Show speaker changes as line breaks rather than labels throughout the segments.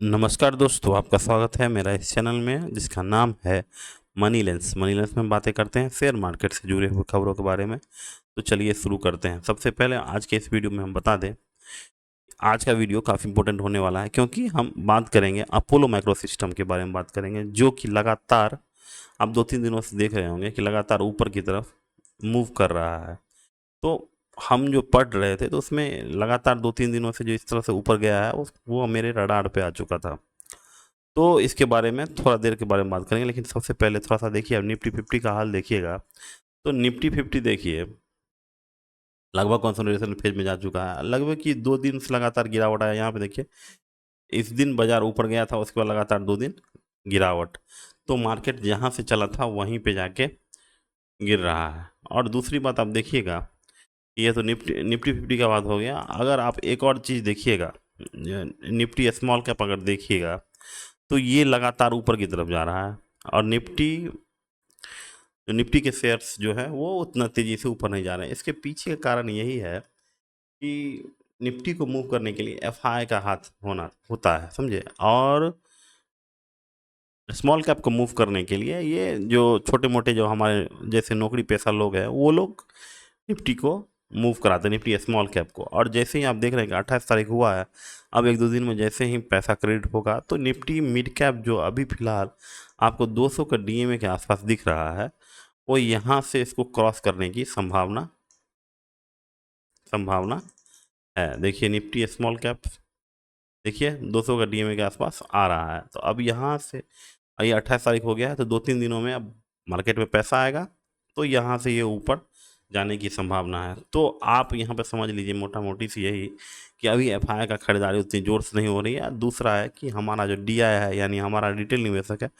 नमस्कार दोस्तों, आपका स्वागत है मेरा इस चैनल में जिसका नाम है मनी लेंस। मनी लेंस में हम बातें करते हैं शेयर मार्केट से जुड़े हुए खबरों के बारे में। तो चलिए शुरू करते हैं। सबसे पहले आज के इस वीडियो में हम बता दें, आज का वीडियो काफ़ी इंपॉर्टेंट होने वाला है क्योंकि हम बात करेंगे अपोलो माइक्रो सिस्टम के बारे में बात करेंगे, जो कि लगातार आप 2-3 दिनों से देख रहे होंगे कि लगातार ऊपर की तरफ मूव कर रहा है। तो हम जो पढ़ रहे थे तो उसमें लगातार 2-3 दिनों से जो इस तरह से ऊपर गया है वो मेरे रडार पे आ चुका था। तो इसके बारे में थोड़ा देर के बारे में बात करेंगे, लेकिन सबसे पहले थोड़ा सा देखिए, अब निफ्टी फिफ्टी का हाल देखिएगा। तो निफ्टी फिफ्टी देखिए लगभग कंसोलिडेशन फेज में जा चुका है। लगभग कि 2 दिन से लगातार गिरावट आया। यहाँ पे देखिए इस दिन बाजार ऊपर गया था, उसके बाद लगातार 2 दिन गिरावट। तो मार्केट जहाँ से चला था वहीं पे जाके गिर रहा है। और दूसरी बात आप देखिएगा, ये तो निफ्टी निफ्टी फिफ्टी का बात हो गया। अगर आप एक और चीज़ देखिएगा, निफ्टी स्मॉल कैप अगर देखिएगा तो ये लगातार ऊपर की तरफ जा रहा है। और निफ्टी के शेयर्स जो है वो उतना तेज़ी से ऊपर नहीं जा रहे हैं। इसके पीछे का कारण यही है कि निफ्टी को मूव करने के लिए एफआई का हाथ होना होता है, समझे। और स्मॉल कैप को मूव करने के लिए ये जो छोटे मोटे जो हमारे जैसे नौकरी पेशा लोग हैं वो लोग निफ्टी को मूव कराते हैं, निफ्टी स्मॉल कैप को। और जैसे ही आप देख रहे हैं कि 28 तारीख हुआ है, अब 1-2 दिन में जैसे ही पैसा क्रेडिट होगा तो निफ्टी मिड कैप जो अभी फ़िलहाल आपको 200 का डीएमए के आसपास दिख रहा है, वो यहाँ से इसको क्रॉस करने की संभावना संभावना है। देखिए निफ्टी स्मॉल कैप देखिए 200 का डीएमए के आसपास आ रहा है। तो अब यहाँ से ये 28 तारीख हो गया है, तो 2-3 दिनों में अब मार्केट में पैसा आएगा तो यहाँ से ये ऊपर जाने की संभावना है। तो आप यहाँ पे समझ लीजिए मोटा मोटी सी यही कि अभी एफआई का खरीदारी उतनी ज़ोर से नहीं हो रही है। दूसरा है कि हमारा जो डीआई है यानी हमारा रिटेल निवेशक है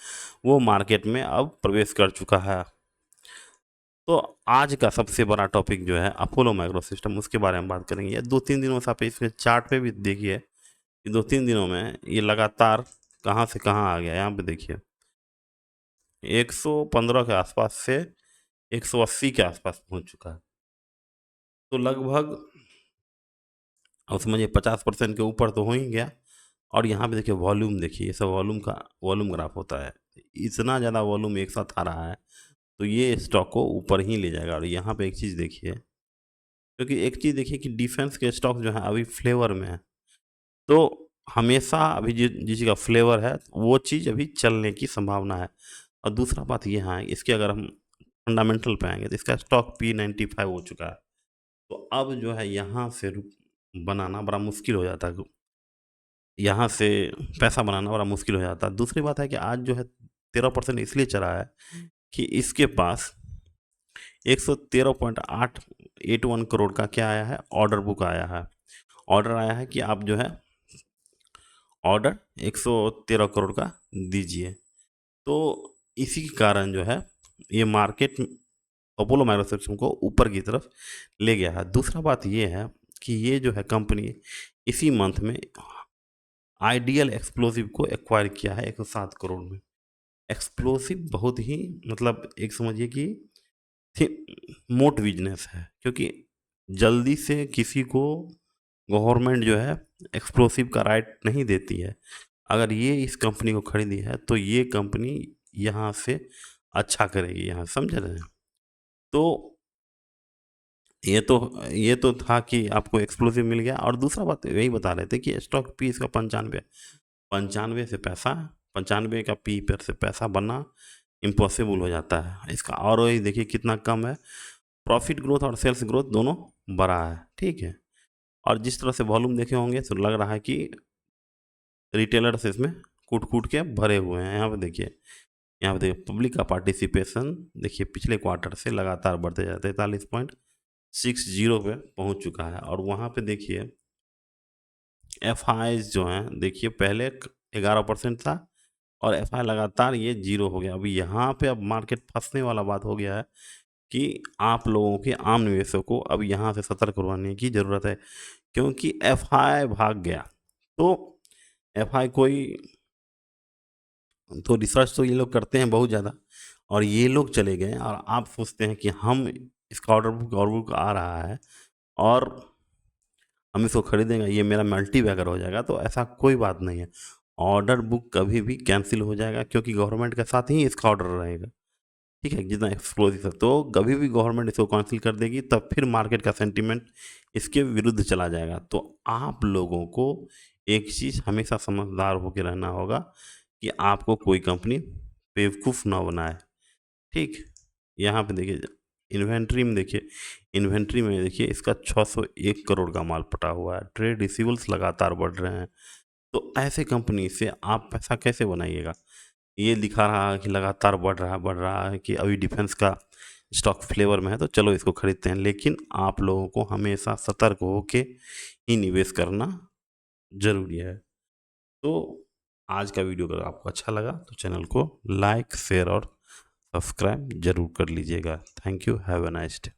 वो मार्केट में अब प्रवेश कर चुका है। तो आज का सबसे बड़ा टॉपिक जो है अपोलो माइक्रो सिस्टम, उसके बारे में बात करेंगे। 2-3 दिनों से आप इसके चार्ट पे भी देखिए कि 2-3 दिनों में ये लगातार कहाँ से कहाँ आ गया। यहाँ पे देखिए 115 के आसपास से 180 के आसपास पहुंच चुका है। तो लगभग अब समझिए 50% के ऊपर तो हो ही गया। और यहाँ पे देखिए वॉल्यूम देखिए, ये सब वॉल्यूम ग्राफ होता है। इतना ज़्यादा वॉल्यूम एक साथ आ रहा है तो ये स्टॉक को ऊपर ही ले जाएगा। और यहाँ पे एक चीज़ देखिए, क्योंकि एक चीज़ देखिए कि डिफेंस के स्टॉक जो है अभी फ्लेवर में है। तो हमेशा अभी जिस चीज़ का फ्लेवर है वो चीज़ अभी चलने की संभावना है। और दूसरा बात ये है, इसके अगर हम फंडामेंटल पे आएंगे तो इसका स्टॉक P95 हो चुका है। तो अब जो है यहाँ से बनाना बड़ा मुश्किल हो जाता है, यहाँ से पैसा बनाना बड़ा मुश्किल हो जाता है। दूसरी बात है कि आज जो है 13% इसलिए चला है कि इसके पास 113.881 करोड़ का क्या आया है, ऑर्डर बुक आया है। ऑर्डर आया है कि आप जो है ऑर्डर 113 करोड़ का दीजिए। तो इसी के कारण जो है ये मार्केट अपोलो माइक्रो सिस्टम को ऊपर की तरफ ले गया है। दूसरा बात ये है कि ये जो है कंपनी इसी मंथ में आइडियल एक्सप्लोसिव को एक्वायर किया है 107 करोड़ में। एक्सप्लोसिव बहुत ही मतलब एक समझिए कि मोट बिजनेस है, क्योंकि जल्दी से किसी को गवर्नमेंट जो है एक्सप्लोसिव का राइट नहीं देती है। अगर ये इस कंपनी को खरीदी है तो ये कंपनी यहाँ से अच्छा करेगी, यहाँ समझ रहे हैं। तो ये तो था कि आपको एक्सक्लूसिव मिल गया। और दूसरा बात यही बता रहे थे कि स्टॉक पी इसका 95 95 से पैसा 95 का पी पर से पैसा बनना इम्पॉसिबल हो जाता है इसका। और वही देखिए कितना कम है। प्रॉफिट ग्रोथ और सेल्स ग्रोथ दोनों बड़ा है, ठीक है। और जिस तरह से वॉल्यूम देखे होंगे तो लग रहा है कि रिटेलर्स इसमें कूट कूट के भरे हुए हैं। यहाँ पे देखिए पब्लिक का पार्टिसिपेशन देखिए पिछले क्वार्टर से लगातार बढ़ते जाते 43.60 पे पहुंच चुका है। और वहाँ पे देखिए एफ जो हैं देखिए पहले 11% था और एफ लगातार ये जीरो हो गया। अभी यहाँ पे अब मार्केट फंसने वाला बात हो गया है कि आप लोगों के आम निवेशकों को अब यहाँ से सतर्क होने की ज़रूरत है, क्योंकि एफ भाग गया। तो एफ कोई तो रिसर्च तो ये लोग करते हैं बहुत ज़्यादा, और ये लोग चले गए और आप सोचते हैं कि हम इसका ऑर्डर बुक आ रहा है और हम इसको खरीदेंगे, ये मेरा मल्टी बैगर हो जाएगा। तो ऐसा कोई बात नहीं है। ऑर्डर बुक कभी भी कैंसिल हो जाएगा, क्योंकि गवर्नमेंट के साथ ही इसका ऑर्डर रहेगा। ठीक है, जितना एक्सक्लूसिव है, तो कभी भी गवर्नमेंट इसको कैंसिल कर देगी तब फिर मार्केट का सेंटीमेंट इसके विरुद्ध चला जाएगा। तो आप लोगों को एक चीज़ हमेशा समझदार होकर रहना होगा कि आपको कोई कंपनी बेवकूफ़ ना बनाए। ठीक, यहाँ पे देखिए, इन्वेंट्री में देखिए इसका 601 करोड़ का माल पटा हुआ है, ट्रेड रिसीवेबल्स लगातार बढ़ रहे हैं। तो ऐसे कंपनी से आप पैसा कैसे बनाइएगा? ये दिखा रहा है कि लगातार बढ़ रहा है कि अभी डिफेंस का स्टॉक फ्लेवर में है तो चलो इसको खरीदते हैं, लेकिन आप लोगों को हमेशा सतर्क होके ही निवेश करना ज़रूरी है। तो आज का वीडियो अगर आपको अच्छा लगा तो चैनल को लाइक, शेयर और सब्सक्राइब ज़रूर कर लीजिएगा। Thank you, have a nice day.